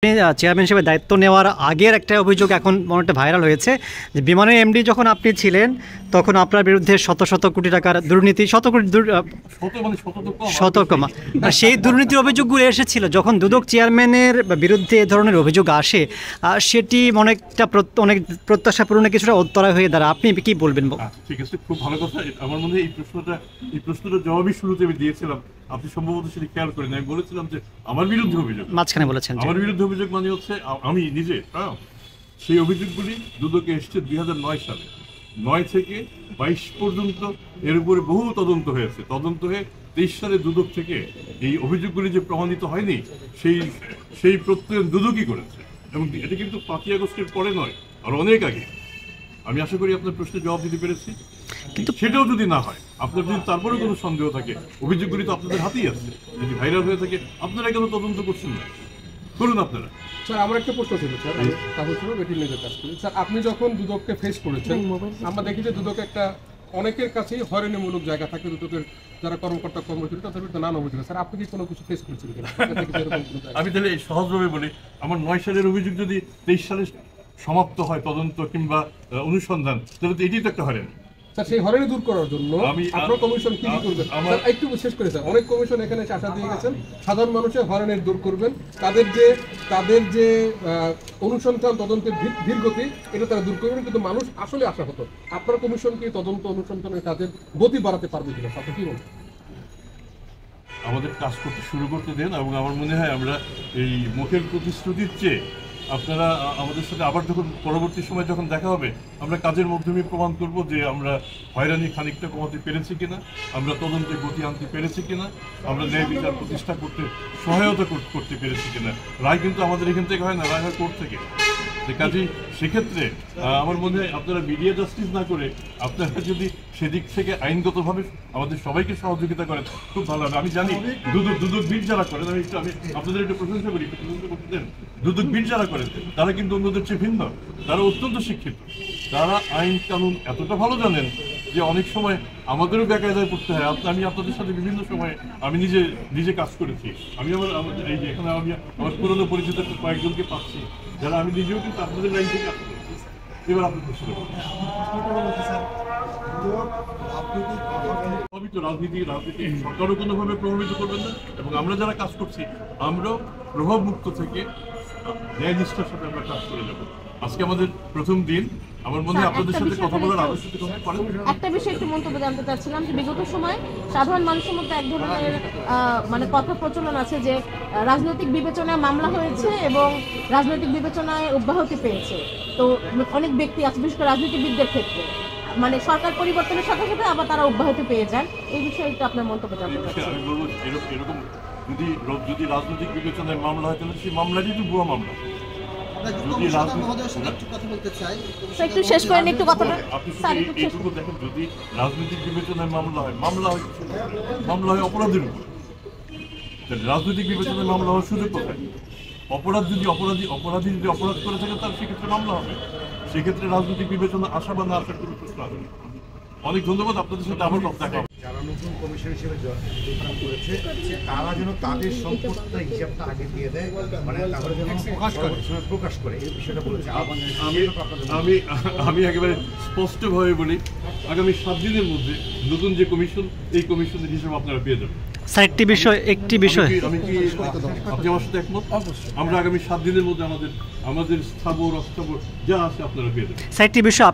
Chairman হিসেবে দায়িত্ব নেওয়ার আগের একটা অভিযোগ এখন অনেকটা ভাইরাল হয়েছে যে বিমানের এমডি যখন আপনি ছিলেন তখন আপনার বিরুদ্ধে শত শত কোটি টাকার দুর্নীতি সেই দুর্নীতির অভিযোগগুলো এসেছিল যখন দুদক চেয়ারম্যানের বিরুদ্ধে এ ধরনের অভিযোগ আসে সেটি অনেকটা অনেক প্রত্যাশা পূরণে কিছুটা উত্তরা হয়ে দাঁড়ায়। আপনি কি বলবেন? ঠিক আছে, খুব ভালো কথা। আমার মনে হয় এই প্রশ্নটা জবাবই শুরুতে আমি দিয়েছিলাম, আপনি সম্ভবত সেটি খেয়াল করেন। আমি বলেছিলাম যে আমার বিরুদ্ধে অভিযোগ, মাঝখানে বলেছেন আমার বিরুদ্ধে অভিযোগ মানে হচ্ছে আমি নিজে সেই অভিযোগগুলি দুদকে এসছে 2009 সালে। 9 থেকে 22 পর্যন্ত এর উপরে বহু তদন্ত হয়েছে। তদন্ত হয়ে 23 সালে দুদক থেকে এই অভিযোগগুলি যে প্রমাণিত হয়নি সেই প্রত্যয়ন দুদকই করেছে, এবং এটা কিন্তু 5ই আগস্টের পরে নয়, আর অনেক আগে। আমি আশা করি আপনার প্রশ্নের জবাব দিতে পেরেছি। কিন্তু সেটাও যদি না হয়, আপনার যদি তারপরে কোনো সন্দেহ থাকে, অভিযোগগুলি তো আপনাদের হাতেই আছে, যদি ভাইরাল হয়ে থাকে আপনারা কেন তদন্ত করছেন না? করুন আপনারা। স্যার, আমার একটা প্রশ্ন ছিল স্যার, স্যার আপনি যখন দুদককে ফেস করেছেন, আমরা দেখি যে দুদক একটা অনেকের কাছেই হয়রানিমূলক জায়গা থাকে, দুদকের যারা কর্মকর্তা কর্মচারী তাদের বিরুদ্ধে নানা অভিযোগ। স্যার, আপনি কি কোনো কিছু ফেস করেছেন কিনা? আমি তাহলে সহজভাবে বলি, আমার 9 সালের অভিযোগ যদি 23 সালে সমাপ্ত হয় তদন্ত কিংবা অনুসন্ধান, তাহলে তো এটাই তো একটা হয়রানি। স্যার, সেই হয়রানি দূর করার জন্য আপনার কমিশন কি করবেন? স্যার, একটু শেষ করে স্যার, অনেক কমিশন এখানে আশা দিয়ে গেছেন সাধারণ মানুষের হয়রানি দূর করবেন, তাদের যে অনুসন্ধান তদন্তের ধীর গতি এটা তারা দূর করবেন, কিন্তু মানুষ আসলে আশা হতো আপনার কমিশন কি তদন্ত অনুসন্ধানের কাজের গতি বাড়াতে পারবে কিনা? আপনি কি বলবেন? আমাদের কাজ করতে শুরু করতে দেন, এবং আমার মনে হয় আমরা এই মুখের প্রতিশ্রুতির চেয়ে আপনারা আমাদের সাথে আবার যখন পরবর্তী সময় যখন দেখা হবে, আমরা কাজের মাধ্যমে প্রমাণ করব যে আমরা হয়রানি খানিকটা কমাতে পেরেছি কিনা, আমরা তদন্তে গতি আনতে পেরেছি কিনা, আমরা ন্যায় বিচার প্রতিষ্ঠা করতে সহায়তা করতে পেরেছি কিনা। রায় কিন্তু আমাদের এখান থেকে হয় না, রায় হয় কোর্ট থেকে। কাজেই সেক্ষেত্রে আমার মনে হয় আপনারা মিডিয়া জাস্টিস না করে আপনারা যদি সেদিক থেকে আইনগতভাবে আমাদের সবাইকে সহযোগিতা করেন, খুব ভালো হবে। আমি জানি দুদক বিট যারা করেন, আমি আপনাদের একটু প্রশংসা করি, করতে দেন। দুদক বিট যারা করেন তারা কিন্তু অন্যদের চেয়ে ভিন্ন, তারা অত্যন্ত শিক্ষিত, তারা আইন কানুন এতটা ভালো জানেন যে অনেক সময় আমাদেরও বেকায়দায় পড়তে হয়। আমি আপনাদের সাথে বিভিন্ন সময় আমি নিজে কাজ করেছি। আমি এই যে এখানে আমি আমার পুরনো পরিচিত কয়েকজনকে পাচ্ছি যারা আমি নিজেও কিন্তু আপনাদের লাইন থেকে আসতে। এবার আপনি প্রশ্ন রাজনীতি সরকারও কোনোভাবে প্রভাবিত করবেন না, এবং আমরা যারা কাজ করছি আমরাও প্রভাব মুক্ত থেকে ন্যায় নিষ্ঠার সাথে আমরা কাজ করে যাবো। আজকে আমাদের প্রথম দিন, আমার মনে হয় আপনাদের সাথে কথা বলার আবশ্যকতা পড়ে। একটা বিষয় একটু মন্তব্য জানতে চাচ্ছিলাম যে বিগত সময় সাধারণ মানুষের মধ্যে এক ধরনের মানে কথা প্রচলন আছে যে রাজনৈতিক বিবেচনায় মামলা হয়েছে এবং রাজনৈতিক বিবেচনায় অব্যাহতি পেয়েছে। তো অনেক ব্যক্তি আছে, বিশেষ করে রাজনীতিবিদদের ক্ষেত্রে, মানে সরকার পরিবর্তনের সাথে সাথে আবার তারা অব্যাহতি পেয়ে যান। এই বিষয়ে একটু আপনার মন্তব্য জানতে চাচ্ছি। আমি বলবো এরকম যদি রাজনৈতিক বিবেচনায় মামলা হয় তাহলে সেই মামলাটি তো ভুয়া মামলা। যদি রাজনৈতিক বিবেচনায় মামলা হয় অপরাধের উপর, রাজনৈতিক বিবেচনায় মামলা হওয়ার সুযোগ কোথায়? অপরাধী যদি অপরাধ করে থাকে তার সেক্ষেত্রে মামলা হবে। সেক্ষেত্রে রাজনৈতিক বিবেচনা আসা বা না আসার কোনো প্রশ্ন আসবে না। অনেক ধন্যবাদ, আপনাদের সাথে আবার দেখা হবে। যারা নতুন কমিশন হিসেবে যোগদান করেছে তারা যেন তাদের সম্পত্তির হিসাবটা আগে দিয়ে দেয়, মানে তারা যেন প্রকাশ করে এই বিষয়টা বলেছে। আমি একেবারে স্পষ্টভাবে বলি, আগামী 7 দিনের মধ্যে নতুন যে কমিশন, এই কমিশনের হিসাব আপনারা পেয়ে যাবেন। স্যার, একটি বিষয় আমি কি আপনি আমার সাথে একমত? আমরা আগামী 7 দিনের মধ্যে আমাদের স্থাবর অস্থাবর যা আছে আপনারা পেয়ে যাবেন। স্যার, একটি বিষয়